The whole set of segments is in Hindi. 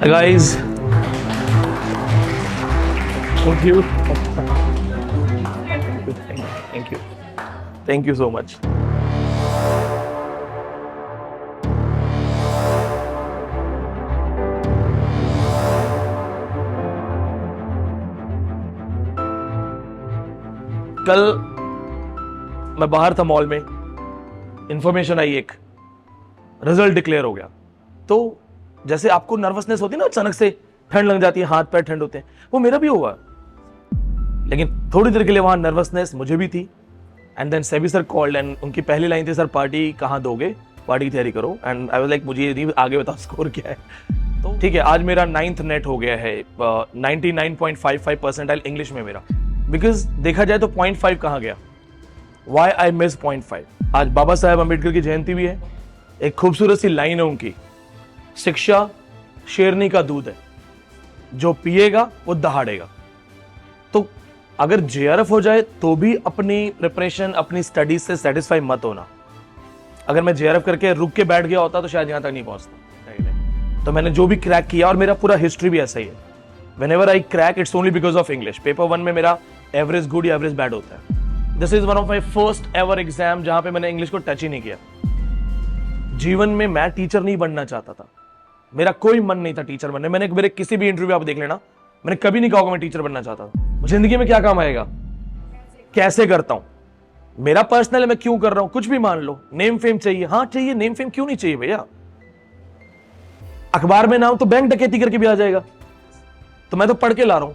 Hi guys. Thank you. Thank you. Thank you so much. कल मैं बाहर था मॉल में, इंफॉर्मेशन आई, एक रिजल्ट डिक्लेयर हो गया। तो जैसे आपको नर्वसनेस होती है ना, अचानक से ठंड लग जाती है, हाथ पैर ठंड होते हैं, वो मेरा भी हुआ। लेकिन थोड़ी देर के लिए वहां नर्वसनेस मुझे भी थी। And then Sebi sir called and उनकी पहली लाइन थी, सर पार्टी कहाँ दोगे, पार्टी की तैयारी करो। एंड आई वाज लाइक, मुझे ये नहीं आगे बताओ स्कोर क्या है। तो ठीक है, आज मेरा 9th नेट हो गया है, 99.55 परसेंटाइल इंग्लिश में मेरा। बिकॉज देखा जाए तो 0.5 कहाँ गया, वाई आई मिस 0.5। आज बाबा साहेब अम्बेडकर की जयंती भी है। एक खूबसूरत सी लाइन है उनकी, शिक्षा शेरनी का दूध है, जो पिएगा वो दहाड़ेगा। तो अगर जेआरएफ हो जाए तो भी अपनी प्रिपरेशन, अपनी स्टडीज से सेटिस्फाई मत होना। अगर मैं जेआरएफ करके रुक के बैठ गया होता तो शायद यहां तक नहीं पहुंचता। तो मैंने जो भी क्रैक किया, और मेरा पूरा हिस्ट्री भी ऐसा ही है, whenever I crack it's only because of English। Paper 1 में मेरा एवरेज गुड या एवरेज बैड होता है। This is one of my first ever exam जहां पे मैंने इंग्लिश को टच ही नहीं किया। जीवन में मैं टीचर नहीं बनना चाहता था, मेरा कोई मन नहीं था टीचर बनने। मैंने मेरे किसी भी इंटरव्यू आप देख लेना, मैंने कभी नहीं कहा मैं टीचर बनना चाहता था। जिंदगी में क्या काम आएगा, कैसे करता हूं, मेरा पर्सनल है, मैं क्यों कर रहा हूं, कुछ भी मान लो। नेम फेम चाहिए, हाँ चाहिए, नेम फेम क्यों नहीं चाहिए भैया। अखबार में नाम तो बैंक डकैती करके भी आ जाएगा। तो मैं तो पढ़ के ला रहा हूं।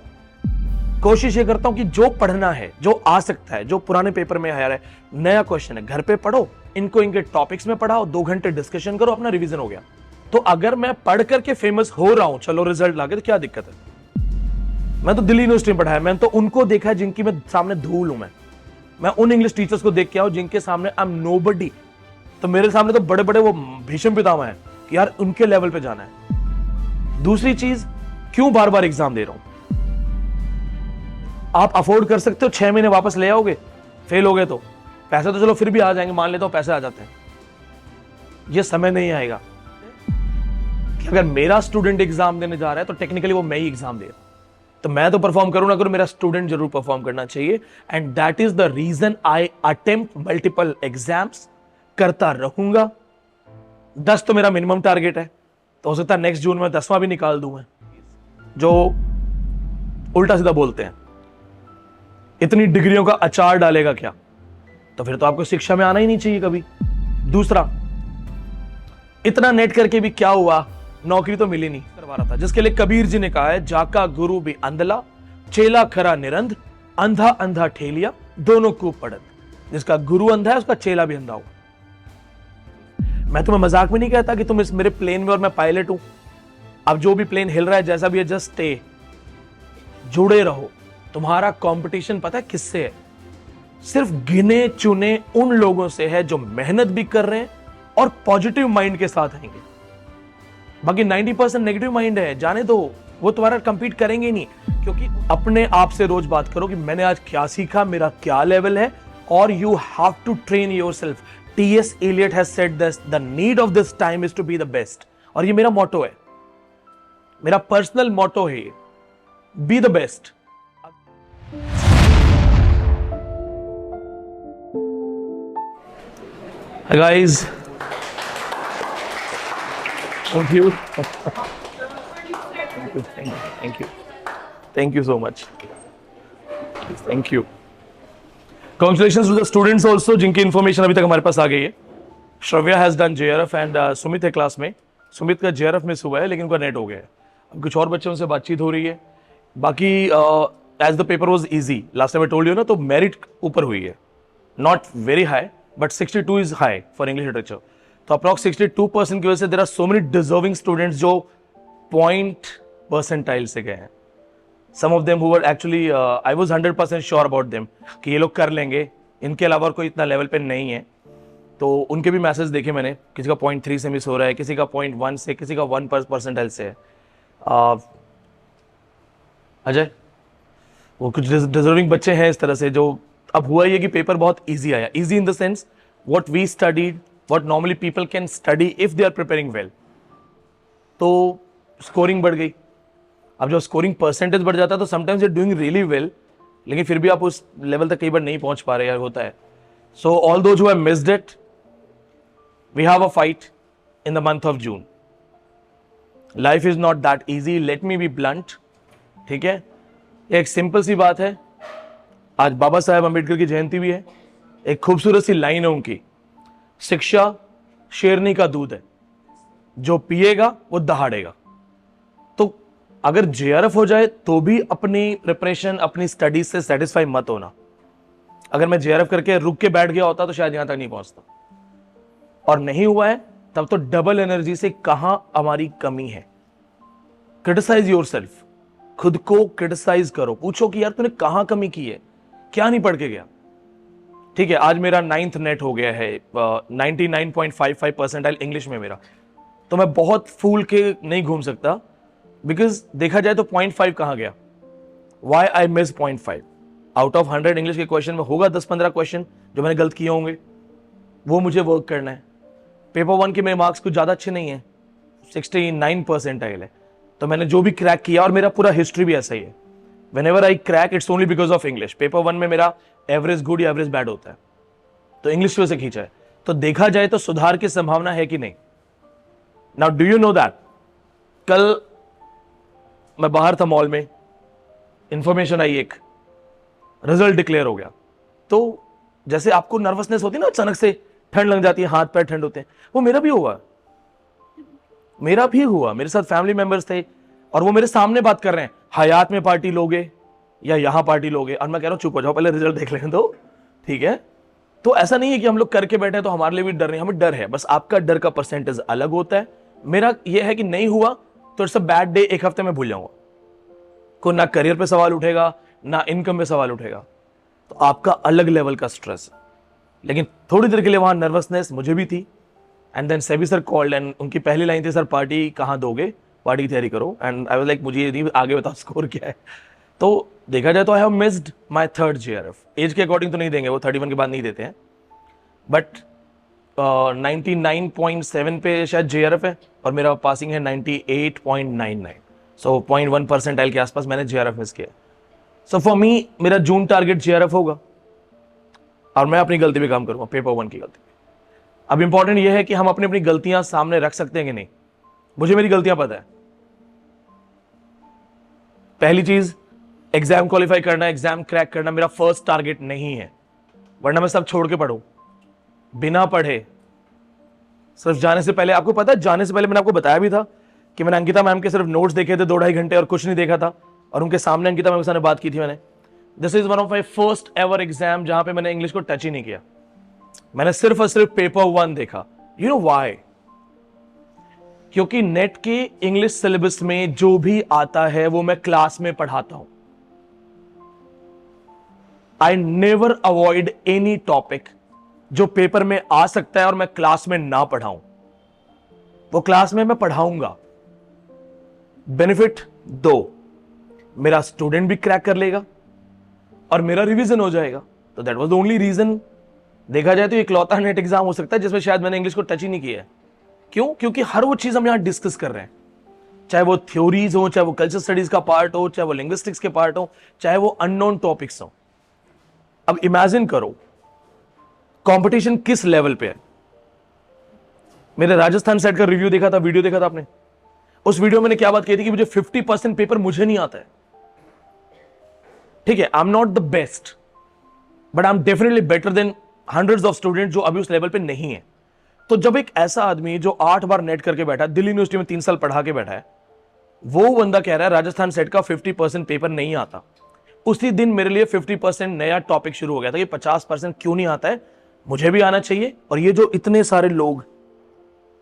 कोशिश ये करता हूं कि जो पढ़ना है, जो आ सकता है, जो पुराने पेपर में है, नया क्वेश्चन है, घर पे पढ़ो, इनको इनके टॉपिक्स में पढ़ाओ, 2 घंटे डिस्कशन करो, अपना रिवीजन हो गया। तो अगर मैं पढ़ करके फेमस हो रहा हूं, चलो रिजल्ट लाके, तो क्या दिक्कत है। मैं तो दिल्ली यूनिवर्सिटी में पढ़ाया, मैंने तो उनको देखा जिनकी मैं सामने धूल हूं। मैं उन इंग्लिश टीचर्स को देख के आऊं जिनके सामने आई एम नोबडी। तो मेरे सामने तो बड़े बड़े वो भीष्म पितामह है कि यार उनके लेवल पे जाना है। दूसरी चीज, क्यों बार बार एग्जाम दे रहा हूं। आप अफोर्ड कर सकते हो 6 महीने वापस ले आओगे, फेल हो गए तो पैसे तो चलो फिर भी आ जाएंगे, मान लेता हूं पैसे आ जाते हैं। ये समय नहीं आएगा कि अगर मेरा स्टूडेंट एग्जाम देने जा रहा है तो टेक्निकली वो मैं ही एग्जाम दे रहा हूं। तो मैं तो परफॉर्म करूं ना करूं, मेरा स्टूडेंट जरूर परफॉर्म करना चाहिए। And that is the reason I attempt multiple exams, करता रहूंगा। 10 तो मेरा मिनिमम टारगेट है, तो हो सकता है नेक्स्ट जून में 10वां भी निकाल दूं मैं। जो उल्टा सीधा बोलते हैं, इतनी डिग्रियों का अचार डालेगा क्या, तो फिर तो आपको शिक्षा में आना ही नहीं चाहिए कभी। दूसरा, इतना नेट करके भी क्या हुआ, नौकरी तो मिली नहीं। करवा रहा था, जिसके लिए कबीर जी ने कहा है, जाका गुरु भी अंधला, चेला खरा निरंध, अंधा अंधा ठेलिया, दोनों को पढ़त। जिसका गुरु अंधा है उसका चेला भी अंधा हो। मैं तुम्हें मजाक में नहीं कहता कि तुम इस मेरे प्लेन में और मैं पायलट हूं। अब जो भी प्लेन हिल रहा है, जैसा भी है, जस्ट स्टे, जुड़े रहो। तुम्हारा कंपटीशन पता है किससे है, सिर्फ गिने चुने उन लोगों से है जो मेहनत भी कर रहे हैं और पॉजिटिव माइंड के साथ रहेंगे। बाकी 90% नेगेटिव माइंड है, जाने दो, वो तुम्हारा कंपीट करेंगे ही नहीं। क्योंकि अपने आप से रोज बात करो कि मैंने आज क्या सीखा, मेरा क्या लेवल है, और you have to train yourself. TS. Eliot has said this, the need of this time is to be the best. और ये मेरा मोटो है, मेरा पर्सनल मोटो है, be the best. Hi guys, thank you, thank you so much, thank you, congratulations to the students also जिनकी इन्फॉर्मेशन अभी तक हमारे पास आ गई है। Shravya has done JRF and Sumit है क्लास में। सुमित का JRF मिस हुआ है लेकिन उनका नेट हो गया है। अब कुछ और बच्चों से बातचीत हो रही है। बाकी as the paper was easy, last time I told you ना, तो मेरिट ऊपर हुई है, not very high but 62 is high for English literature. तो अप्रॉक्स 62% की वजह से there are so many deserving students जो पॉइंट परसेंटाइल से गए हैं। Some of them who were actually I was 100% sure about them कि ये लोग कर लेंगे, इनके अलावा कोई इतना लेवल पे नहीं है। तो उनके भी मैसेज देखे मैंने, किसी का 0.3 से मिस हो रहा है, किसी का 0.1 से, किसी का 1 परसेंटाइल से है। अजय, वो कुछ डिजर्विंग बच्चे हैं इस तरह से। जो अब हुआ ये कि पेपर बहुत इजी आया, easy in the sense what we studied, what normally people can study if they are preparing well. तो स्कोरिंग बढ़ गई। अब जब स्कोरिंग परसेंटेज बढ़ जाता है तो sometimes you doing really well, लेकिन फिर भी आप उस लेवल तक कई बार नहीं पहुंच पा रहे, यार होता है। So all those who have missed it, we have a fight in the month of June. Life is not that easy, let me be blunt, ठीक है। एक सिंपल सी बात है, आज बाबा साहेब अम्बेडकर की जयंती भी है। एक खूबसूरत सी लाइन है उनकी, शिक्षा शेरनी का दूध है, जो पिएगा वो दहाड़ेगा। तो अगर जेआरएफ हो जाए तो भी अपनी प्रिपरेशन, अपनी स्टडीज से सेटिस्फाई मत होना। अगर मैं जेआरएफ करके रुक के बैठ गया होता तो शायद यहां तक नहीं पहुंचता, और नहीं हुआ है तब तो डबल एनर्जी से कहां हमारी कमी है। क्रिटिसाइज योरसेल्फ, खुद को क्रिटिसाइज करो, पूछो कि यार तूने कहां कमी की है, क्या नहीं पढ़ के गया। ठीक है, आज मेरा 9th नेट हो गया है, 99.55 परसेंटाइल इंग्लिश में मेरा, तो मैं बहुत फूल के नहीं घूम सकता, बिकॉज देखा जाए तो 0.5 कहां गया, why I miss 0.5। Out of 100 English के क्वेश्चन में होगा 10-15 क्वेश्चन जो मैंने गलत किए होंगे, वो मुझे वर्क करना है। पेपर 1 के मेरे मार्क्स कुछ ज्यादा अच्छे नहीं है, 69 परसेंटाइल है, तो मैंने जो भी क्रैक किया, और मेरा पूरा हिस्ट्री भी ऐसा ही है, whenever I crack it's only because of English। Paper 1 में मेरा एवरेज गुड या एवरेज बैड होता है, तो इंग्लिश की वजह से खींचा है। तो देखा जाए तो सुधार की संभावना है कि नहीं। Now do you know that, कल मैं बाहर था मॉल में, इंफॉर्मेशन आई, एक रिजल्ट डिक्लेयर हो गया। तो जैसे आपको नर्वसनेस होती है ना, अचानक से ठंड लग जाती है, हाथ पैर ठंड होते हैं, वो मेरा भी हुआ, मेरे साथ फैमिली मेंबर्स थे, और वो मेरे सामने बात कर रहे हैं, हयात में पार्टी लोगे या यहां पार्टी लोगे, और मैं कह रहा हूं चुप हो जाओ, पहले रिजल्ट देख लें तो, ठीक है। तो ऐसा नहीं है कि हम लोग करके बैठे हैं तो हमारे लिए भी डर नहीं, हमें डर है, बस आपका डर का परसेंटेज अलग होता है। मेरा यह है कि नहीं हुआ तो इट्स अ बैड डे, एक हफ्ते में भूल जाऊंगा, को ना करियर पे सवाल उठेगा ना इनकम पे सवाल उठेगा, तो आपका अलग लेवल का स्ट्रेस है। लेकिन थोड़ी देर के लिए वहां नर्वसनेस मुझे भी थी, and then Sebi sir called, and उनकी पहली लाइन थी, सर पार्टी कहां दोगे, पार्टी की तैयारी करो। एंड आई वाज लाइक, मुझे नहीं आगे बताओ स्कोर क्या है। तो देखा जाए तो I have missed my 3rd JRF. Age के अकॉर्डिंग तो नहीं देंगे, वो 31 के बाद नहीं देते हैं, बट 99.7 पे शायद जेआरएफ है, और मेरा पासिंग है 98.99, सो 0.1 परसेंटाइल के आसपास मैंने जेआरएफ मिस किया। सो फॉर मी मेरा जून टारगेट जेआरएफ होगा, और मैं अपनी गलती पे काम करूंगा, पेपर 1 की गलती पे। अब इंपॉर्टेंट यह है कि हम अपनी अपनी गलतियां सामने रख सकते हैं कि नहीं। मुझे मेरी गलतियां पता है। पहली चीज, एग्जाम क्वालिफाई करना, एग्जाम क्रैक करना मेरा फर्स्ट टारगेट नहीं है, वरना मैं सब छोड़ के पढ़ूं, बिना पढ़े, सिर्फ जाने से पहले। आपको पता है, जाने से पहले मैंने आपको बताया भी था कि मैंने अंकिता मैम के सिर्फ नोट्स देखे थे 2-2.5 घंटे, और कुछ नहीं देखा था, और उनके सामने अंकिता मैम के सामने बात की थी मैंने। This is one of my first ever exam जहां पे मैंने इंग्लिश को टच ही नहीं किया, मैंने सिर्फ और सिर्फ पेपर 1 देखा। You know why? क्योंकि नेट के इंग्लिश सिलेबस में जो भी आता है वो मैं क्लास में पढ़ाता हूं। I never avoid any topic जो पेपर में आ सकता है और मैं क्लास में ना पढ़ाऊं, वो क्लास में मैं पढ़ाऊंगा। बेनिफिट 2, मेरा स्टूडेंट भी क्रैक कर लेगा और मेरा रिवीजन हो जाएगा। तो that was the only reason. देखा जाए तो इकलौता नेट एग्जाम हो सकता है जिसमें शायद मैंने इंग्लिश को टच ही नहीं किया है। क्यों? क्योंकि हर वो चीज हम यहां डिस्कस कर रहे हैं, चाहे वो थ्योरीज हो, चाहे वो कल्चर स्टडीज का पार्ट हो, चाहे वो लिंग्विस्टिक्स के पार्ट हो, चाहे वो अननोन टॉपिक्स हो। अब इमेजिन करो कंपटीशन किस लेवल पे है। मेरे राजस्थान सेट का रिव्यू देखा था, वीडियो देखा था आपने? उस वीडियो में मैंने क्या बात कही थी कि मुझे 50% पेपर मुझे नहीं आता है। ठीक है, I am not the best, but I am definitely better than hundreds of student जो अभी उस लेवल पे नहीं है। तो जब एक ऐसा आदमी जो 8 बार नेट करके बैठा है, दिल्ली यूनिवर्सिटी में 3 साल पढ़ा के बैठा है, वो बंदा कह रहा है राजस्थान सेट का 50% पेपर नहीं आता, उसी दिन मेरे लिए 50% नया टॉपिक शुरू हो गया था कि 50% क्यों नहीं आता है, मुझे भी आना चाहिए। और ये जो इतने सारे लोग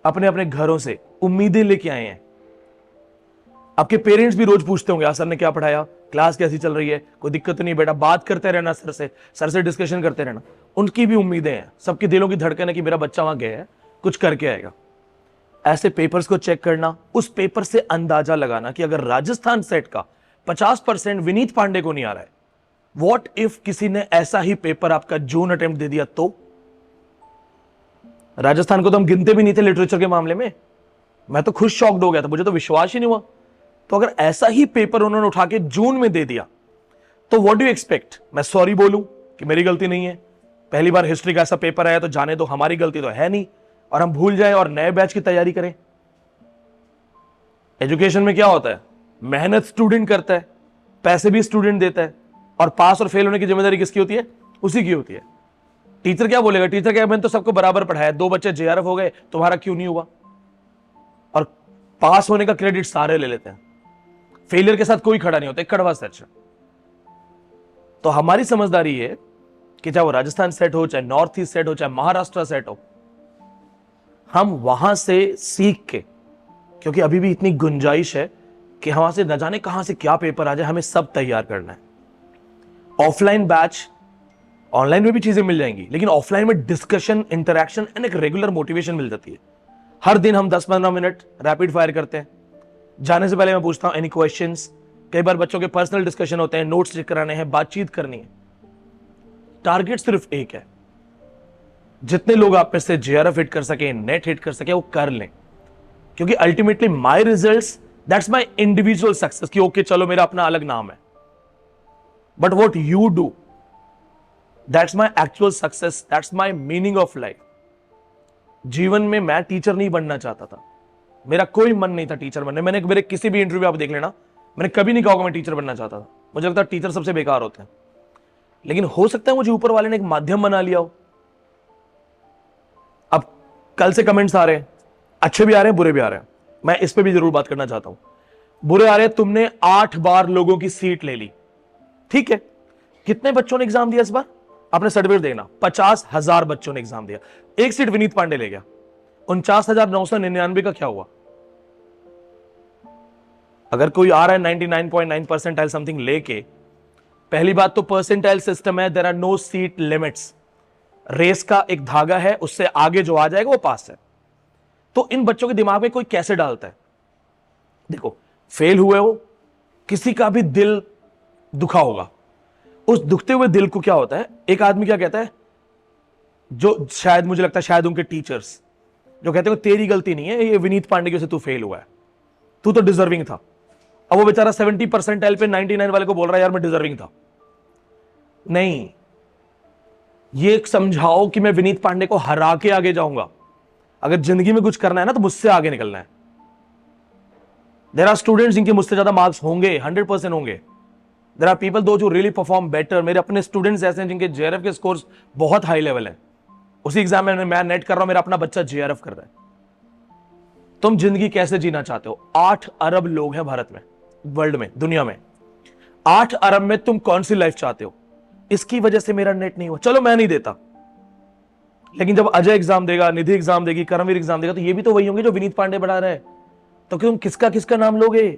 अपने अपने घरों से उम्मीदें लेके आए हैं, आपके पेरेंट्स भी रोज पूछते होंगे, सर ने क्या पढ़ाया, क्लास कैसी चल रही है, कोई दिक्कत तो नहीं बेटा, बात करते रहना सर से डिस्कशन करते रहना। उनकी भी उम्मीदें हैं, सबके दिलों की धड़कन है कि मेरा बच्चा वहां गया है, कुछ करके आएगा। ऐसे पेपर्स को चेक करना, उस पेपर से अंदाजा लगाना कि अगर राजस्थान सेट का 50% विनीत पांडे को नहीं आ रहा है, व्हाट इफ किसी ने ऐसा ही पेपर आपका जून अटेम्प्ट दे दिया तो? राजस्थान को तो हम गिनते भी नहीं थे लिटरेचर के मामले में, मैं तो खुद शॉक्ड हो गया था, मुझे तो विश्वास ही नहीं हुआ। तो अगर ऐसा ही पेपर उन्होंने उठा के जून में दे दिया तो व्हाट डू यू एक्सपेक्ट? मैं सॉरी बोलूं कि मेरी गलती नहीं है, पहली बार हिस्ट्री का ऐसा पेपर आया तो जाने दो, हमारी गलती तो है नहीं, और हम भूल जाएं और नए बैच की तैयारी करें? एजुकेशन में क्या होता है, मेहनत स्टूडेंट करता है, पैसे भी स्टूडेंट देता है, और पास और फेल होने की जिम्मेदारी किसकी होती है? उसी की होती है। टीचर क्या बोलेगा? टीचर क्या, मैंने तो सबको बराबर पढ़ाया, 2 बच्चे जेआरएफ हो गए, तुम्हारा क्यों नहीं हुआ? और पास होने का क्रेडिट सारे ले लेते हैं, फेलियर के साथ कोई खड़ा नहीं होता। एक कड़वा सच है। तो हमारी समझदारी है कि चाहे वो राजस्थान सेट हो, चाहे नॉर्थ ईस्ट सेट हो, चाहे महाराष्ट्र सेट हो, हम वहां से सीख के, क्योंकि अभी भी इतनी गुंजाइश है कि वहां से न जाने कहां से क्या पेपर आ जाए, हमें सब तैयार करना है। ऑफलाइन बैच, ऑनलाइन में भी चीजें मिल जाएंगी, लेकिन ऑफलाइन में डिस्कशन, इंटरेक्शन एंड एक रेगुलर मोटिवेशन मिल जाती है। हर दिन हम 10-15 मिनट रैपिड फायर करते हैं। जाने से पहले मैं पूछता हूं एनी क्वेश्चंस। कई बार बच्चों के पर्सनल डिस्कशन होते हैं, नोट्स चेक कराने हैं, बातचीत करनी है। टारगेट सिर्फ एक है, जितने लोग आप में से जेआरएफ हिट कर सके, नेट हिट कर सके, वो कर लें। क्योंकि ultimately my results, that's my individual success, कि ओके चलो मेरा अपना अलग नाम है, but what you do, that's my actual success, that's my meaning of life. जीवन में मैं टीचर नहीं बनना चाहता था, मेरा कोई मन नहीं था टीचर बनने। मैंने मेरे किसी भी इंटरव्यू आप देख लेना, मैंने कभी नहीं कहा कि मैं टीचर बनना चाहता था। मुझे लगता है टीचर सबसे बेकार होते हैं, लेकिन हो सकता है मुझे ऊपर वाले ने एक माध्यम बना लिया हो। अब कल से कमेंट्स आ रहे हैं, अच्छे भी आ रहे हैं, बुरे भी आ रहे हैं, मैं इस पे भी जरूर बात करना चाहता हूं। बुरे आ रहे हैं, तुमने 8 बार लोगों की सीट ले ली, ठीक है, कितने बच्चों ने एग्जाम दिया इस बार? आपने सर्टिफिकेट देखना, 50,000 बच्चों ने एग्जाम दिया, एक सीट विनीत पांडे ले गया। 49,999 का क्या हुआ? अगर कोई आ रहा है 99.9 परसेंटाइल समथिंग लेके, पहली बात तो परसेंटाइल सिस्टम है, there are no seat limits. Race का एक धागा है, उससे आगे जो आ जाएगा वो पास है। तो इन बच्चों के दिमाग में कोई कैसे डालता है? देखो, फेल हुए हो, किसी का भी दिल दुखा होगा। उस दुखते हुए दिल को क्या होता है, एक आदमी क्या कहता है, जो शायद मुझे लगता है शायद उनके टीचर्स जो कहते हैं तेरी गलती नहीं है, ये विनीत पांडे की वजह से तू फेल हुआ है, तू तो डिजर्विंग था। अब वो बेचारा 70 परसेंटाइल पे 99 वाले को बोल रहा है यार मैं डिजर्विंग था। नहीं, ये समझाओ कि मैं विनीत पांडे को हरा के आगे जाऊंगा। अगर जिंदगी में कुछ करना है ना तो मुझसे आगे निकलना है। देयर आर स्टूडेंट्स जिनके मुझसे ज्यादा मार्क्स होंगे, 100% होंगे। देयर आर पीपल दो जो रियली परफॉर्म बेटर। मेरे अपने स्टूडेंट्स ऐसे हैं जिनके जेआरएफ के स्कोर्स बहुत हाई लेवल है। उसी एग्जाम में मैं नेट कर रहा हूं, मेरा अपना बच्चा जेआरएफ कर रहा है। तुम जिंदगी कैसे जीना चाहते हो? 8 अरब लोग हैं भारत में, वर्ल्ड में, दुनिया में। 8 अरब में तुम कौन सी लाइफ चाहते हो? इसकी वजह से मेरा नेट नहीं हुआ, चलो मैं नहीं देता, लेकिन जब अजय एग्जाम देगा, निधि एग्जाम देगी, करमवीर एग्जाम देगा, तो ये भी तो वही होंगे जो विनीत पांडे बढ़ा रहे हैं। तो तुम किसका किसका नाम लोगे?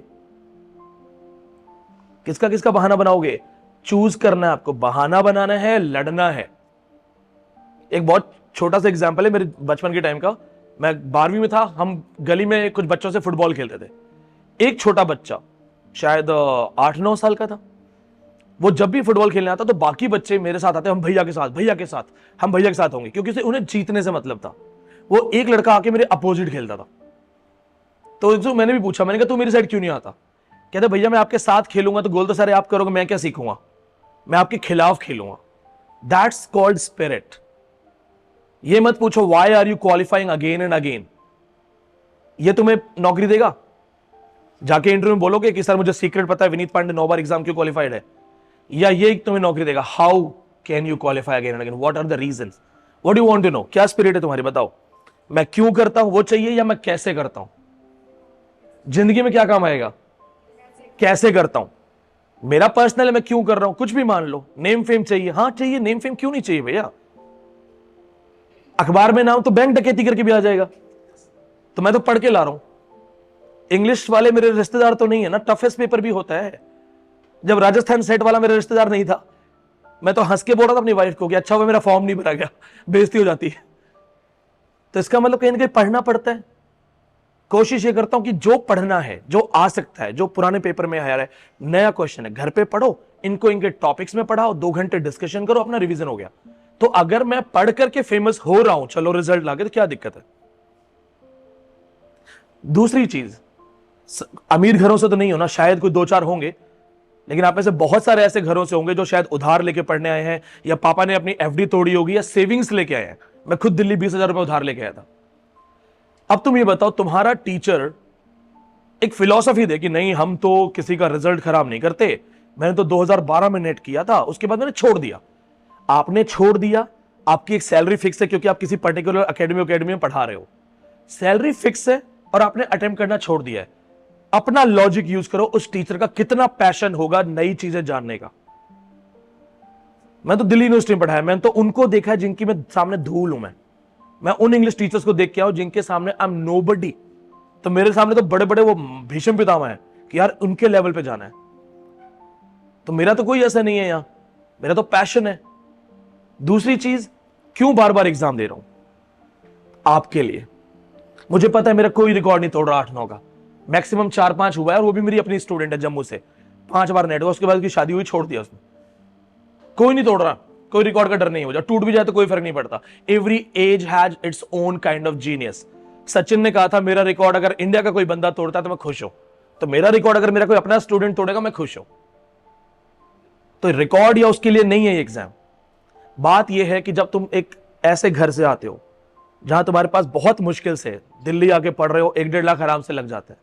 किसका किसका बहाना बनाओगे? चूज करना है आपको, बहाना बनाना है, लड़ना है। एक बहुत छोटा सा एग्जाम्पल है मेरे बचपन के टाइम का। मैं 12वीं में था, हम गली में कुछ बच्चों से फुटबॉल खेलते थे। एक छोटा बच्चा शायद 8-9 साल का था, वो जब भी फुटबॉल खेलने आता तो बाकी बच्चे मेरे साथ आते, हम भैया के साथ, भैया के साथ, हम भैया के साथ होंगे, क्योंकि उसे उन्हें जीतने से मतलब था। वो एक लड़का आके मेरे अपोजिट खेलता था, तो मैंने भी पूछा, मैंने कहा तू मेरी साइड क्यों नहीं आता? कहते भैया मैं आपके साथ खेलूंगा तो गोल तो सारे आप करोगे, मैं क्या सीखूंगा, मैं आपके खिलाफ खेलूंगा। That's called spirit. ये मत पूछो why are you qualifying again and again, ये तुम्हें नौकरी देगा? जाके इंटरव्यू में बोलोगे कि सर मुझे सीक्रेट पता है विनीत पांडे 9 बार एग्जाम क्यों क्वालिफाइड है, या ये तुम्हें नौकरी देगा? How can you qualify again and again? What are the reasons? What do you want to know? क्या स्पिरिट है तुम्हारी, बताओ। मैं क्यों करता हूं वो चाहिए, या मैं कैसे करता हूं? जिंदगी में क्या काम आएगा? कैसे करता हूं। मेरा पर्सनल है, मैं क्यों कर रहा हूं, कुछ भी मान लो। नेम फेम चाहिए, हाँ चाहिए, नेम फेम क्यों नहीं चाहिए भैया? अखबार में नाम तो बैंक डकैती करके भी आ जाएगा, तो मैं तो पढ़ के ला रहा हूं। इंग्लिश वाले मेरे रिश्तेदार तो नहीं है ना, टफेस्ट पेपर भी होता है। जब राजस्थान सेट वाला मेरा रिश्तेदार नहीं था, मैं तो हंस के बोल रहा था अपनी वाइफ को कि अच्छा हुआ मेरा फॉर्म नहीं भरा गया, बेइज्जती हो जाती है। तो इसका मतलब कहीं ना कहीं पढ़ना पड़ता है। कोशिश ये करता हूं कि जो पढ़ना है, जो आ सकता है, जो पुराने पेपर में आया है, नया क्वेश्चन है, घर पे पढ़ो, इनको इनके टॉपिक्स में पढ़ाओ, 2 घंटे डिस्कशन करो, अपना रिवीजन हो गया। तो अगर मैं पढ़ करके फेमस हो रहा हूं, चलो रिजल्ट लाके, तो क्या दिक्कत है? दूसरी चीज, अमीर घरों से तो नहीं हो ना, शायद कोई 2-4 होंगे, लेकिन आप में से बहुत सारे ऐसे घरों से होंगे जो शायद उधार लेके पढ़ने आए हैं, या पापा ने अपनी एफडी तोड़ी होगी, या सेविंग्स लेके आए हैं। मैं खुद दिल्ली 20,000 रुपए उधार लेके आया था। अब तुम ये बताओ, तुम्हारा टीचर एक फिलॉसफी दे कि नहीं हम तो किसी का रिजल्ट खराब नहीं करते, मैंने तो 2012 में नेट किया था, उसके बाद मैंने छोड़ दिया। आपने छोड़ दिया, आपकी एक सैलरी फिक्स है क्योंकि आप किसी पर्टिकुलर अकेडमी में पढ़ा रहे हो, सैलरी फिक्स है और आपने अटेम्प्ट करना छोड़ दिया है। अपना लॉजिक यूज करो, उस टीचर का कितना पैशन होगा नई चीजें जानने का। मैं तो दिल्ली यूनिवर्सिटी में पढ़ाया, मैंने तो उनको देखा है जिनकी मैं सामने धूल हूं। मैं उन इंग्लिश टीचर्स को देख के आऊं जिनके सामने आई एम नोबडी। तो मेरे सामने तो बड़े बड़े वो भीष्म पितामह है कि यार उनके लेवल पे जाना है। तो मेरा तो कोई ऐसा नहीं है यहां, मेरा तो पैशन है। दूसरी चीज, क्यों बार बार एग्जाम दे रहा हूं? आपके लिए। मुझे पता है मेरा कोई रिकॉर्ड नहीं तोड़ रहा 8-9 का, मैक्सिमम 4-5 हुआ है, और वो भी मेरी अपनी स्टूडेंट है जम्मू से, 5 बार नेट हुआ, उसके बाद उसकी शादी हुई, छोड़ दिया उसने। कोई नहीं तोड़ रहा, कोई रिकॉर्ड का डर नहीं हो जाए, टूट भी जाए तो कोई फर्क नहीं पड़ता। Every age has its own kind of genius. Sachin ने कहा था मेरा रिकॉर्ड अगर इंडिया का कोई बंदा तोड़ता है तो मैं खुश हूं, तो मेरा रिकॉर्ड अगर मेरा कोई अपना स्टूडेंट तोड़ेगा मैं खुश हूं। तो रिकॉर्ड या उसके लिए नहीं है ये एग्जाम। बात यह है कि जब तुम एक ऐसे घर से आते हो जहां तुम्हारे पास बहुत मुश्किल से दिल्ली आके पढ़ रहे हो, 1-1.5 लाख आराम से लग जाता है,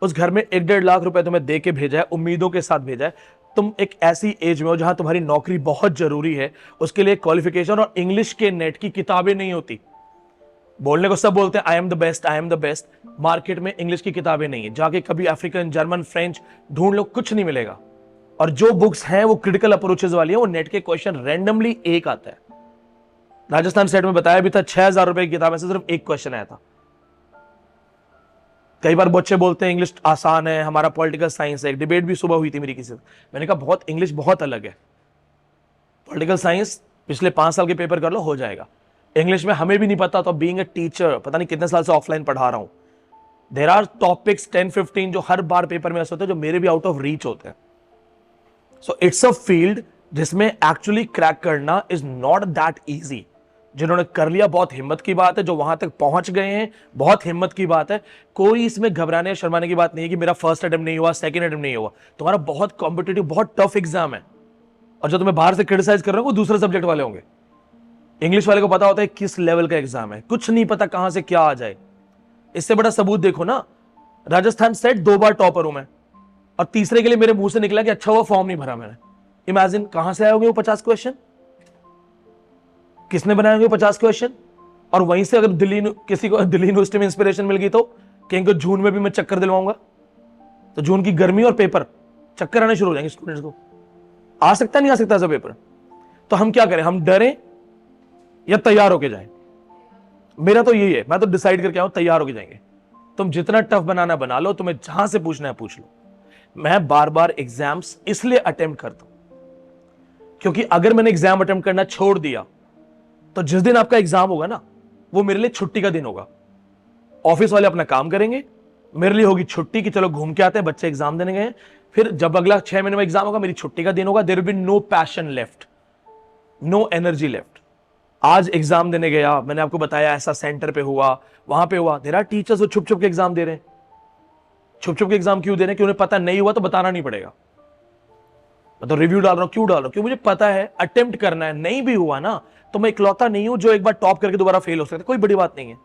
उस घर में 1-1.5 लाख रुपए तुम्हें दे के भेजा है, उम्मीदों के साथ भेजा है। तुम एक ऐसी एज में हो जहां तुम्हारी नौकरी बहुत जरूरी है, उसके लिए क्वालिफिकेशन और इंग्लिश के नेट की किताबें नहीं होती। बोलने को सब बोलते हैं I am the best, I am the best. Market में इंग्लिश की किताबें नहीं है, जाके कभी अफ्रीकन, जर्मन, फ्रेंच ढूंढ लो, कुछ नहीं मिलेगा। और जो बुक्स हैं वो क्रिटिकल अप्रोचेस वाली है, वो नेट के क्वेश्चन रैंडमली एक आता है। राजस्थान सेट में बताया भी था 6,000 रुपए की किताब में से सिर्फ एक क्वेश्चन आया था। कई बार बच्चे बोलते हैं इंग्लिश आसान है, हमारा पॉलिटिकल साइंस है। एक डिबेट भी सुबह हुई थी मेरी किसी से, मैंने कहा बहुत इंग्लिश बहुत अलग है। पॉलिटिकल साइंस पिछले 5 साल के पेपर कर लो, हो जाएगा। इंग्लिश में हमें भी नहीं पता, तो बीइंग अ टीचर पता नहीं कितने साल से ऑफलाइन पढ़ा रहा हूं, देयर आर टॉपिक्स 10-15 जो हर बार पेपर में ऐसे होते हैं जो मेरे भी आउट ऑफ रीच होते हैं। सो इट्स अ फील्ड जिसमें एक्चुअली क्रैक करना इज नॉट दैट इजी। जिन्होंने कर लिया बहुत हिम्मत की बात है, जो वहां तक पहुंच गए हैं बहुत हिम्मत की बात है। कोई इसमें घबराने शर्माने की बात नहीं है कि मेरा फर्स्ट अटेम्प्ट नहीं हुआ, सेकंड अटेम्प्ट नहीं हुआ। तुम्हारा बहुत कॉम्पिटिटिव, बहुत टफ एग्जाम है, और जो तुम्हें बाहर से क्रिटिसाइज कर रहे हो वो दूसरे सब्जेक्ट वाले होंगे। इंग्लिश वाले को पता होता है किस लेवल का एग्जाम है, कुछ नहीं पता कहां से क्या आ जाए। इससे बड़ा सबूत देखो ना, राजस्थान सेट 2 बार टॉपर हूं मैं, और तीसरे के लिए मेरे मुंह से निकला कि अच्छा हुआ फॉर्म नहीं भरा मैंने। इमेजिन कहां से आए होंगे वो 50 क्वेश्चन, किसने बनाए होंगे 50 क्वेश्चन। और वहीं से अगर किसी को दिल्ली यूनिवर्सिटी में इंस्पिरेशन मिल गई तो कहीं को जून में भी मैं चक्कर दिलवाऊंगा, तो जून की गर्मी और पेपर, चक्कर आने शुरू हो जाएंगे स्टूडेंट्स को। आ सकता नहीं आ सकता ऐसा पेपर? तो हम क्या करें, हम डरें या तैयार होके जाएं? मेरा तो यही है, मैं तो डिसाइड करके आऊं तैयार होके जाएंगे। तुम जितना टफ बनाना बना लो, तुम्हें जहां से पूछना है पूछ लो। मैं बार बार एग्जाम्स इसलिए अटेम्प्ट करता हूं क्योंकि अगर मैंने एग्जाम अटेम्प्ट करना छोड़ दिया तो जिस दिन आपका एग्जाम होगा ना, वो मेरे लिए छुट्टी का दिन होगा। ऑफिस वाले अपना काम करेंगे, मेरे लिए होगी छुट्टी कि चलो घूम के आते हैं, बच्चे एग्जाम देने गए। फिर जब अगला 6 महीने में एग्जाम होगा, मेरी छुट्टी का दिन होगा। There will be no passion left, no energy left. आज एग्जाम देने गया, मैंने आपको बताया ऐसा सेंटर पे हुआ, वहां पे हुआ। देयर आर टीचर्स वो छुप छुप के एग्जाम दे रहे हैं। छुप छुप के एग्जाम क्यों दे रहे हैं? क्यों? उन्हें पता नहीं हुआ तो बताना नहीं पड़ेगा। मैं तो रिव्यू डाल रहा हूं, क्यों डाल रहा हूं? क्यों? मुझे पता है अटेम्प्ट करना है। नहीं भी हुआ ना तो मैं इकलौता नहीं हूं जो एक बार टॉप करके दोबारा फेल हो सकता है, कोई बड़ी बात नहीं है।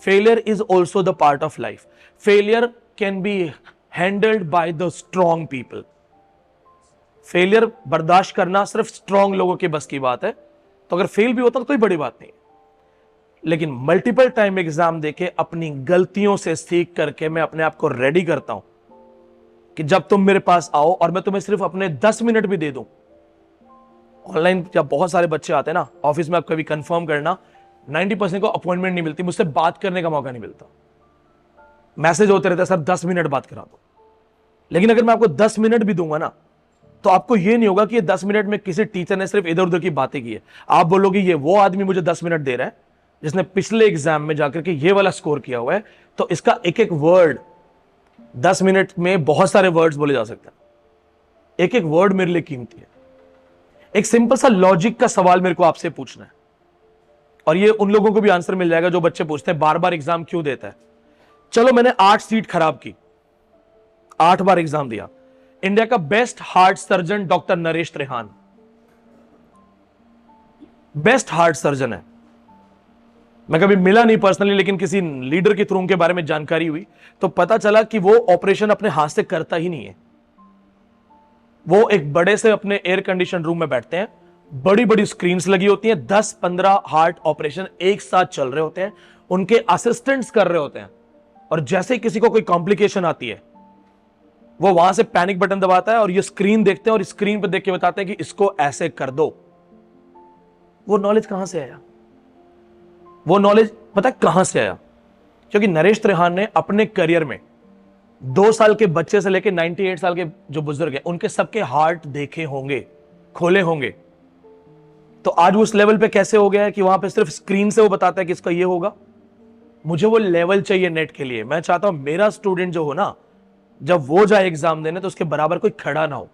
Failure is also the part of life. Failure can be handled by the strong people. Failure बर्दाश्त करना सिर्फ स्ट्रॉन्ग लोगों के बस की बात है। तो अगर फेल भी होता तो कोई बड़ी बात नहीं, लेकिन मल्टीपल टाइम एग्जाम देके अपनी गलतियों से सीख करके मैं अपने आप को रेडी करता हूं कि जब तुम मेरे पास आओ और मैं तुम्हें सिर्फ अपने 10 मिनट भी दे दूं। ऑनलाइन जब बहुत सारे बच्चे आते हैं ना, ऑफिस में आप कभी कंफर्म करना, 90% को अपॉइंटमेंट नहीं मिलती, मुझसे बात करने का मौका नहीं मिलता। मैसेज होते रहते हैं सर 10 मिनट बात करा दो। लेकिन अगर मैं आपको 10 मिनट भी दूंगा ना, तो आपको यह नहीं होगा कि ये 10 मिनट में किसी टीचर ने सिर्फ इधर उधर की बातें की है। आप बोलोगे ये वो आदमी मुझे 10 मिनट दे रहा है जिसने पिछले एग्जाम में जाकर के ये वाला स्कोर किया हुआ है। तो इसका एक एक वर्ड, 10 मिनट में बहुत सारे वर्ड्स बोले जा सकते हैं। एक एक वर्ड मेरे लिए कीमती है। एक सिंपल सा लॉजिक का सवाल मेरे को आपसे पूछना है, और ये उन लोगों को भी आंसर मिल जाएगा जो बच्चे पूछते हैं बार बार एग्जाम क्यों देता है। चलो मैंने 8 सीट खराब की, 8 बार एग्जाम दिया। इंडिया का best heart surgeon doctor Naresh Trehan, best heart surgeon है। मैं कभी मिला नहीं पर्सनली, लेकिन किसी लीडर के थ्रू उनके बारे में जानकारी हुई तो पता चला कि वो ऑपरेशन अपने हाथ से करता ही नहीं है। वो एक बड़े से अपने एयर कंडीशन रूम में बैठते हैं, बड़ी बड़ी स्क्रीन्स लगी होती हैं, 10-15 हार्ट ऑपरेशन एक साथ चल रहे होते हैं, उनके असिस्टेंट्स कर रहे होते हैं, और जैसे ही किसी को कोई कॉम्प्लिकेशन आती है वो वहां से पैनिक बटन दबाता है और ये स्क्रीन देखते हैं और स्क्रीन पर देख के बताते हैं कि इसको ऐसे कर दो। वो नॉलेज कहां से आया? वो नॉलेज पता है कहां से आया? क्योंकि नरेश त्रिहान ने अपने करियर में 2 साल के बच्चे से लेकर 98 साल के जो बुजुर्ग हैं उनके सबके हार्ट देखे होंगे, खोले होंगे। तो आज वो उस लेवल पे कैसे हो गया है कि वहां पे सिर्फ स्क्रीन से वो बताता है कि इसका ये होगा। मुझे वो लेवल चाहिए नेट के लिए। मैं चाहता हूं मेरा स्टूडेंट जो हो ना, जब वो जाए एग्जाम देने तो उसके बराबर कोई खड़ा ना हो।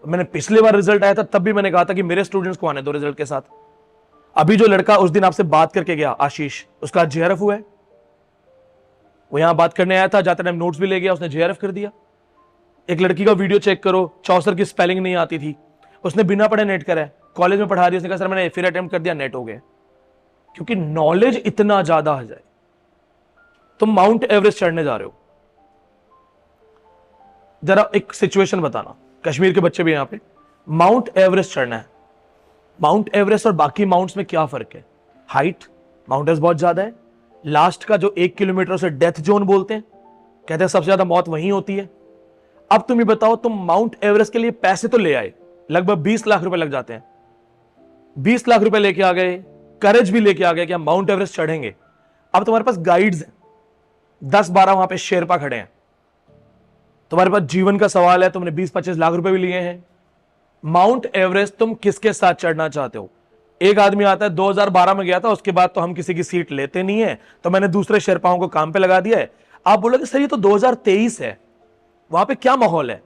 मैंने पिछली बार रिजल्ट आया था तब भी मैंने कहा था कि मेरे स्टूडेंट्स को आने दो रिजल्ट के साथ। अभी जो लड़का उस दिन आपसे बात करके गया आशीष, उसका जेआरएफ हुआ है। वो यहां बात करने आया था, जाते टाइम नोट्स भी ले गया, उसने जेआरएफ कर दिया। एक लड़की का वीडियो चेक करो, चौसर की स्पेलिंग नहीं आती थी, उसने बिना पढ़े नेट करा है, कॉलेज में पढ़ा रही है, उसने कहा सर मैंने फिर अटेम्प्ट कर दिया, नेट हो गया। क्योंकि नॉलेज इतना ज्यादा आ जाए। तुम माउंट एवरेस्ट चढ़ने जा रहे हो, जरा एक सिचुएशन बताना, कश्मीर के बच्चे भी यहां पे, माउंट एवरेस्ट चढ़ना है। माउंट एवरेस्ट और बाकी माउंट्स में क्या फर्क है? हाइट, माउंट एवरेस्ट बहुत ज्यादा है। लास्ट का जो 1 किलोमीटर से डेथ जोन बोलते हैं, कहते हैं सबसे ज्यादा मौत वहीं होती है। अब तुम ही बताओ, तुम माउंट एवरेस्ट के लिए पैसे तो ले आए, लगभग 20 लाख रुपए लग जाते हैं, 20 लाख रुपए लेके आ गए, करेज भी लेके आ गए कि हम माउंट एवरेस्ट चढ़ेंगे। अब तुम्हारे पास गाइड्स हैं, 10-12 वहां पे शेरपा खड़े हैं, तुम्हारे पास जीवन का सवाल है, तुमने 20-25 लाख रुपए भी लिए हैं। माउंट एवरेस्ट तुम किसके साथ चढ़ना चाहते हो? एक आदमी आता है 2012 में गया था, उसके बाद तो हम किसी की सीट लेते नहीं है, तो मैंने दूसरे शेरपाओं को काम पे लगा दिया है। आप बोलोगे सर ये तो 2023 है, वहां पे क्या माहौल है?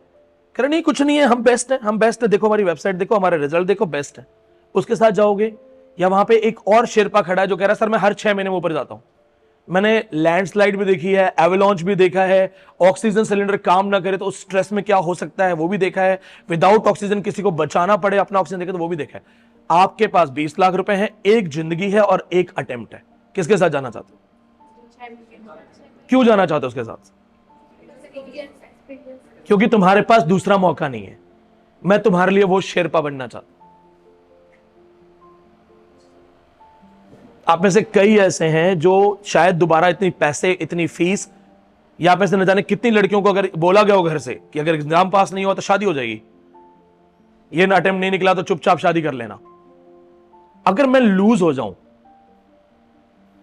कह रहे नहीं कुछ नहीं है, हम बेस्ट है, हम बेस्ट है, देखो हमारी वेबसाइट देखो, हमारे रिजल्ट देखो, बेस्ट है। उसके साथ जाओगे? या वहां पे एक और शेरपा खड़ा है जो कह रहा है सर मैं हर 6 महीने में ऊपर जाता हूं, मैंने लैंडस्लाइड भी देखी है, एवलॉन्च भी देखा है, ऑक्सीजन सिलेंडर काम ना करे तो उस स्ट्रेस में क्या हो सकता है वो भी देखा है, विदाउट ऑक्सीजन किसी को बचाना पड़े अपना ऑक्सीजन देखे तो वो भी देखा है। आपके पास 20 लाख रुपए हैं, एक जिंदगी है और एक अटेम्प्ट है, किसके साथ जाना चाहते हो? क्यों जाना चाहते हो उसके साथ? क्योंकि तुम्हारे पास दूसरा मौका नहीं है। मैं तुम्हारे लिए वो शेरपा बनना चाहता हूं। आप में से कई ऐसे हैं जो शायद दोबारा इतनी पैसे, इतनी फीस, या आप में से न जाने कितनी लड़कियों को अगर बोला गया हो घर से कि अगर एग्जाम पास नहीं हुआ तो शादी हो जाएगी, ये ना अटेम्प्ट नहीं निकला तो चुपचाप शादी कर लेना। अगर मैं लूज हो जाऊं,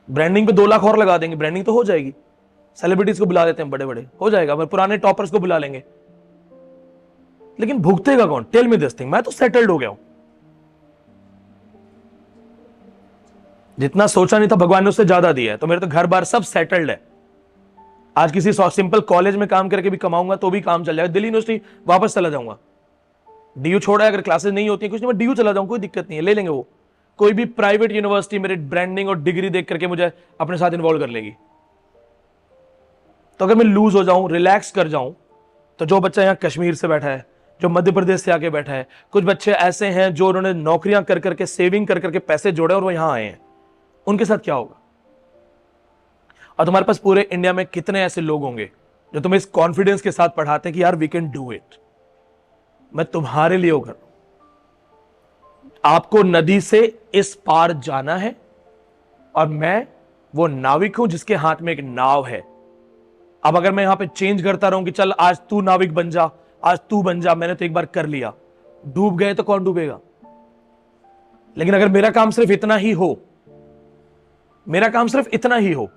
ब्रांडिंग पे 2 लाख और लगा देंगे, ब्रांडिंग तो हो जाएगी, सेलिब्रिटीज को बुला लेते हैं बड़े बड़े, हो जाएगा, पुराने टॉपर्स को बुला लेंगे, लेकिन भुगतेगा कौन? Tell me this thing. मैं तो सेटल्ड हो गया हूं, जितना सोचा नहीं था भगवान ने उससे ज्यादा दिया है, तो मेरे तो घर बार सब सेटल्ड है। आज किसी सिंपल कॉलेज में काम करके भी कमाऊंगा तो भी काम चल जाएगा, दिल्ली यूनिवर्सिटी वापस चला जाऊंगा, डीयू छोड़ा है, अगर क्लासेस नहीं होती कुछ नहीं, मैं डीयू चला जाऊंगा, कोई दिक्कत नहीं है, ले लेंगे वो। कोई भी प्राइवेट यूनिवर्सिटी मेरे ब्रांडिंग और डिग्री देख करके मुझे अपने साथ इन्वॉल्व कर लेगी। तो अगर मैं लूज हो जाऊं, रिलैक्स कर जाऊं, तो जो बच्चा यहां कश्मीर से बैठा है, जो मध्य प्रदेश से आके बैठा है, कुछ बच्चे ऐसे हैं जो उन्होंने नौकरियां कर करके, सेविंग कर करके पैसे जोड़े और वो यहां आए हैं, उनके साथ क्या होगा? और तुम्हारे पास पूरे इंडिया में कितने ऐसे लोग होंगे जो तुम्हें इस कॉन्फिडेंस के साथ पढ़ाते हैं कि यार वी कैन डू इट। मैं तुम्हारे लिए वो कर रहा हूं। आपको नदी से इस पार जाना है और मैं वो नाविक हूं जिसके हाथ में एक नाव है। अब अगर मैं यहां पे चेंज करता रहूं कि चल आज तू नाविक बन जा, आज तू बन जा, मैंने तो एक बार कर लिया, डूब गए तो कौन डूबेगा? लेकिन अगर मेरा काम सिर्फ इतना ही हो, मेरा काम सिर्फ इतना ही हो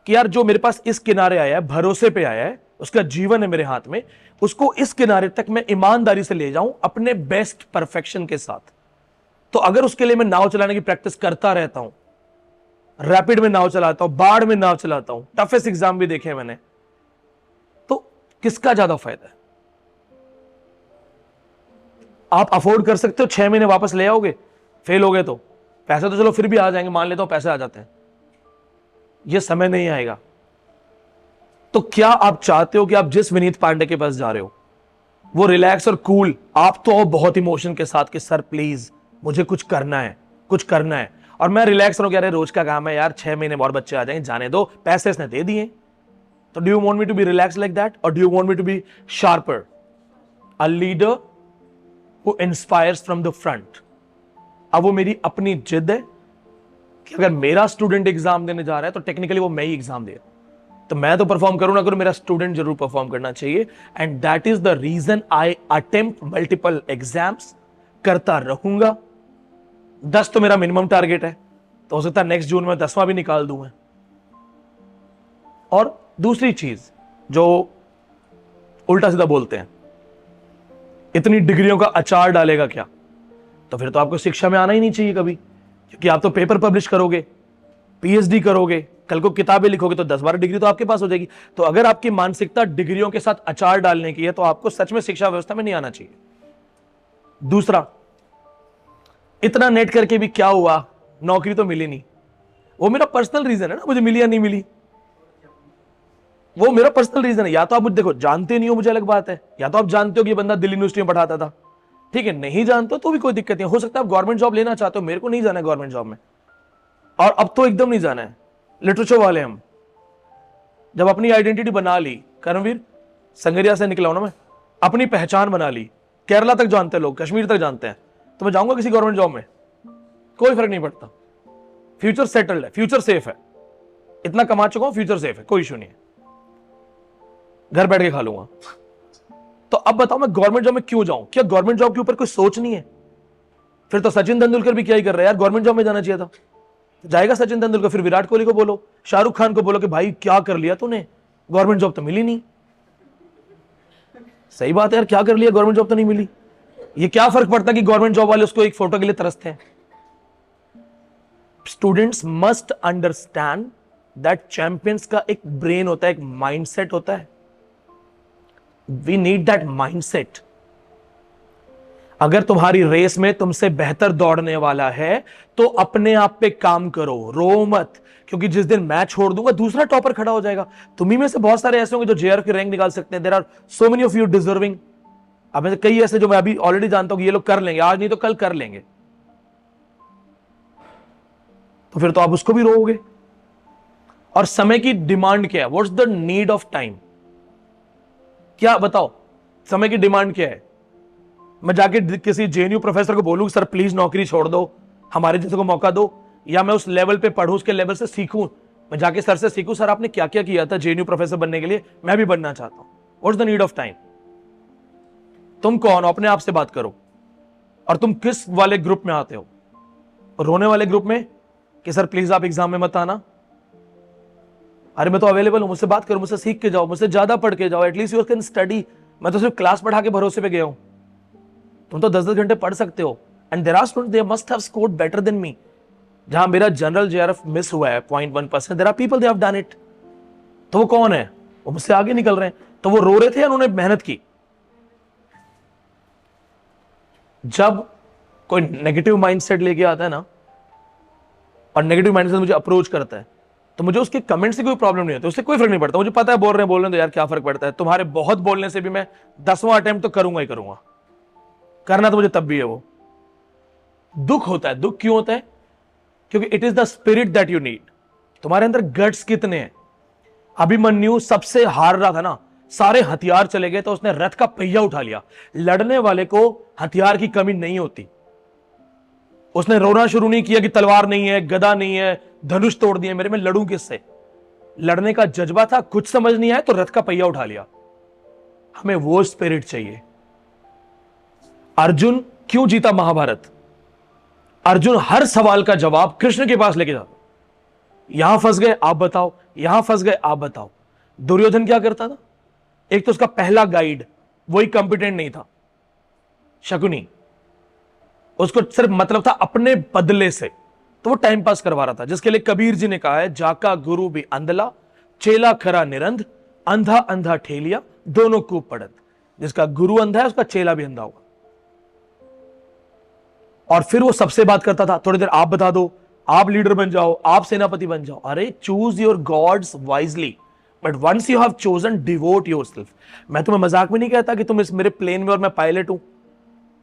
कि यार जो मेरे पास इस किनारे आया है, भरोसे पे आया है, उसका जीवन है मेरे हाथ में, उसको इस किनारे तक मैं ईमानदारी से ले जाऊं अपने बेस्ट परफेक्शन के साथ, तो अगर उसके लिए मैं नाव चलाने की प्रैक्टिस करता रहता हूं, रैपिड में नाव चलाता हूं, बाढ़ में नाव चलाता हूं, टफेस्ट एग्जाम भी देखे मैंने, तो किसका ज्यादा फायदा है? आप अफोर्ड कर सकते हो 6 महीने वापस ले आओगे, फेल हो गए तो पैसे तो चलो फिर भी आ जाएंगे, मान लेता हूं पैसे आ जाते हैं, ये समय नहीं आएगा। तो क्या आप चाहते हो कि आप जिस विनीत पांडे के पास जा रहे हो वो रिलैक्स और कूल, आप तो बहुत इमोशन के साथ कि सर प्लीज मुझे कुछ करना है, कुछ करना है, और मैं रिलैक्स रहूं कि अरे रोज का काम है यार, 6 महीने और बच्चे आ जाएंगे, जाने दो, पैसे इसने दे दिए। तो do you want me to be relax like that, और do you want me to be sharper, a leader who inspires from the front? अब वो मेरी अपनी जिद है कि अगर मेरा स्टूडेंट एग्जाम देने जा रहा है तो टेक्निकली वो मैं ही एग्जाम दे रहा हूं, तो मैं तो परफॉर्म करूं ना करूं, मेरा स्टूडेंट जरूर परफॉर्म करना चाहिए। And that is the reason I attempt multiple exams, करता रहूंगा। 10 तो मेरा मिनिमम टारगेट है, तो हो सकता है नेक्स्ट जून में 10वां भी निकाल दूं मैं। और दूसरी चीज जो उल्टा सीधा बोलते हैं, इतनी डिग्रियों का अचार डालेगा क्या? तो फिर तो आपको शिक्षा में आना ही नहीं चाहिए कभी, क्योंकि आप तो पेपर पब्लिश करोगे, पीएचडी करोगे, कल को किताबें लिखोगे, तो 10-12 डिग्री तो आपके पास हो जाएगी। तो अगर आपकी मानसिकता डिग्रियों के साथ अचार डालने की है तो आपको सच में शिक्षा व्यवस्था में नहीं आना चाहिए। दूसरा, इतना नेट करके भी क्या हुआ, नौकरी तो मिली नहीं, वो मेरा पर्सनल रीजन है ना, मुझे मिली या नहीं मिली, वो मेरा पर्सनल रीजन है। या तो आप मुझे देखो जानते नहीं हो, मुझे अलग बात है, या तो आप जानते हो कि ये बंदा दिल्ली यूनिवर्सिटी में पढ़ाता था, ठीक है, नहीं जानते हो तो भी कोई दिक्कत नहीं, हो सकता है आप गवर्नमेंट जॉब लेना चाहते हो, मेरे को नहीं जाना है गवर्नमेंट जॉब में, और अब तो एकदम नहीं जाना है। लिटरेचर वाले हम जब अपनी आइडेंटिटी बना ली, कर्मवीर संगरिया से निकला हूं ना मैं, अपनी पहचान बना ली, केरला तक जानते हैं लोग, कश्मीर तक जानते हैं, तो मैं जाऊंगा किसी गवर्नमेंट जॉब में, कोई फर्क नहीं पड़ता। फ्यूचर सेटल्ड है, फ्यूचर सेफ है, इतना कमा चुका हूं, फ्यूचर सेफ है, कोई इशू नहीं है, घर बैठ के खा लूंगा। तो अब बताओ मैं गवर्नमेंट जॉब में क्यों जाऊं? क्या गवर्नमेंट जॉब के ऊपर कोई सोच नहीं है? फिर तो सचिन तेंदुलकर भी क्या ही कर रहा है यार, गवर्नमेंट जॉब में जाना चाहिए था। जाएगा सचिन तेंदुलकर, फिर विराट कोहली को बोलो, शाहरुख खान को बोलो कि भाई क्या कर लिया तूने, गवर्नमेंट जॉब तो मिली नहीं। सही बात है यार, क्या कर लिया, गवर्नमेंट जॉब तो नहीं मिली। ये क्या फर्क पड़ता कि गवर्नमेंट जॉब वाले उसको एक फोटो के लिए तरसते हैं। Students must understand that champions का एक ब्रेन होता है, एक माइंडसेट होता है। We need that mindset. अगर तुम्हारी रेस में तुमसे बेहतर दौड़ने वाला है तो अपने आप पे काम करो, रो मत, क्योंकि जिस दिन मैं छोड़ दूंगा दूसरा टॉपर खड़ा हो जाएगा। तुम्ही में से बहुत सारे ऐसे होंगे जो जेआरएफ की रैंक निकाल सकते हैं। There are so many of you deserving. अब में से कई ऐसे जो मैं अभी ऑलरेडी जानता हूं कि ये लोग कर लेंगे, आज नहीं तो कल कर लेंगे, तो फिर तो आप उसको भी रोओगे। और समय की डिमांड क्या है? What's the need of time? क्या बताओ, समय की डिमांड क्या है? मैं जाके किसी जेएनयू प्रोफेसर को बोलूं सर प्लीज नौकरी छोड़ दो, हमारे जैसे को मौका दो, या मैं उस लेवल पे पढ़ूं, उसके लेवल से सीखूं, मैं जाके सर से सीखूं सर आपने क्या क्या किया था जेएनयू प्रोफेसर बनने के लिए, मैं भी बनना चाहता हूं। What's the need of time? तुम कौन हो? अपने आप से बात करो। और तुम किस वाले ग्रुप में आते हो? रोने वाले ग्रुप में कि सर प्लीज आप एग्जाम में मत आना? अरे मैं तो अवेलेबल हूं, मुझसे बात करो, मुझसे सीख के जाओ, मुझसे ज्यादा पढ़ के जाओ, एटलीस्ट यू कैन स्टडी। मैं तो सिर्फ क्लास पढ़ा के भरोसे पे गया हूं, तुम तो 10-10 घंटे पढ़ सकते हो। And there are students they must have scored better than me. जहां मेरा जनरल जेआरएफ मिस हुआ है 0.1%, there are people they have done it. तो वो कौन है? वो मुझसे आगे निकल रहे हैं। तो वो रो रहे थे, उन्होंने मेहनत की। जब कोई नेगेटिव माइंडसेट लेके आता है ना, और नेगेटिव माइंडसेट मुझे अप्रोच करता है, तो मुझे उसके कमेंट से कोई प्रॉब्लम नहीं होती, उससे कोई फर्क नहीं पड़ता। मुझे पता है बोल रहे हैं तो यार क्या फर्क पड़ता है, तुम्हारे बहुत बोलने से भी मैं 10वां अटेम्प्ट तो करूंगा ही करूंगा, करना तो मुझे तब भी है। वो दुख होता है। दुख क्यों होता है? क्योंकि it is the spirit that you need. तुम्हारे अंदर गट्स कितने हैं? अभिमन्यु सबसे हार रहा था ना, सारे हथियार चले गए तो उसने रथ का पहिया उठा लिया। लड़ने वाले को हथियार की कमी नहीं होती। उसने रोना शुरू नहीं किया कि तलवार नहीं है, गदा नहीं है, धनुष तोड़ दिए मेरे, में लड़ूं किससे। लड़ने का जज्बा था, कुछ समझ नहीं आया तो रथ का पहिया उठा लिया। हमें वो स्पिरिट चाहिए। अर्जुन क्यों जीता महाभारत? अर्जुन हर सवाल का जवाब कृष्ण के पास लेके जाता। यहां फंस गए आप बताओ, यहां फंस गए आप बताओ। दुर्योधन क्या करता था? एक तो उसका पहला गाइड वही कंपिटेंट नहीं था, शकुनी। उसको सिर्फ मतलब था अपने बदले से, तो वो टाइम पास करवा रहा था। जिसके लिए कबीर जी ने कहा है, जाका गुरु भी अंधला, चेला खरा निरंध, अंधा अंधा ठेलिया, दोनों कूप पड़त। जिसका गुरु अंधा है उसका चेला भी अंधा होगा। और फिर वो सबसे बात करता था, थोड़ी देर आप बता दो, आप लीडर बन जाओ, आप सेनापति बन जाओ। अरे choose your gods wisely. But once you have chosen, devote yourself. मैं तुम्हें मजाक में नहीं कहता कि तुम इस मेरे प्लेन में और मैं पायलट हूं,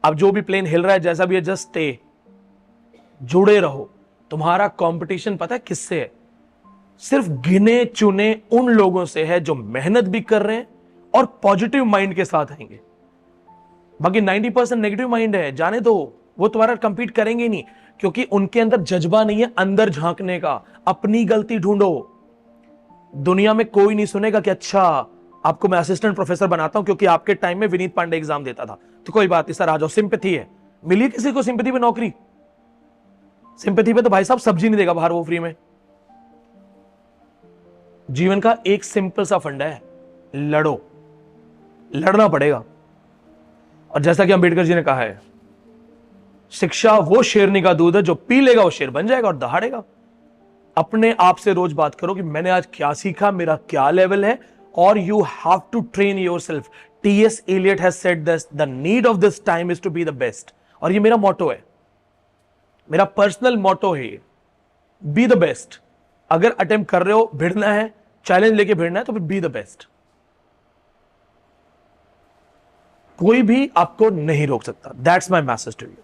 अब जो भी प्लेन हिल रहा है जैसा भी है, जस्ट स्टे, जुड़े रहो। तुम्हारा कंपटीशन पता है किससे है? सिर्फ गिने चुने उन लोगों से है जो मेहनत भी कर रहे हैं और पॉजिटिव माइंड के साथ आएंगे। बाकी 90% नेगेटिव माइंड है, जाने दो, वो तुम्हारा कंपीट करेंगे नहीं, क्योंकि उनके अंदर जज्बा नहीं है अंदर झांकने का। अपनी गलती ढूंढो। दुनिया में कोई नहीं सुनेगा कि अच्छा आपको मैं असिस्टेंट प्रोफेसर बनाता हूं क्योंकि आपके टाइम में विनीत पांडे एग्जाम देता था, तो कोई बात नहीं सर, आ जाओ, सिंपैथी है। मिली किसी को सिंपैथी पे नौकरी? सिंपैथी पे तो भाई साहब सब्जी नहीं देगा बाहर वो फ्री में। जीवन का एक सिंपल सा फंडा है, लड़ो, लड़ना पड़ेगा। और जैसा कि अंबेडकर जी ने कहा है, शिक्षा वो शेरनी का दूध है, जो पी लेगा वो शेर बन जाएगा और दहाड़ेगा। अपने आप से रोज बात करो कि मैंने आज क्या सीखा, मेरा क्या लेवल है, और you have to train yourself. TS Eliot has said this, the need of this time is to be the best. और ये मेरा मोटो है, मेरा पर्सनल मोटो है, बी द बेस्ट। अगर अटेम्प्ट कर रहे हो, भिड़ना है, चैलेंज लेके भिड़ना है, तो फिर बी द बेस्ट। कोई भी आपको नहीं रोक सकता। That's my message to you.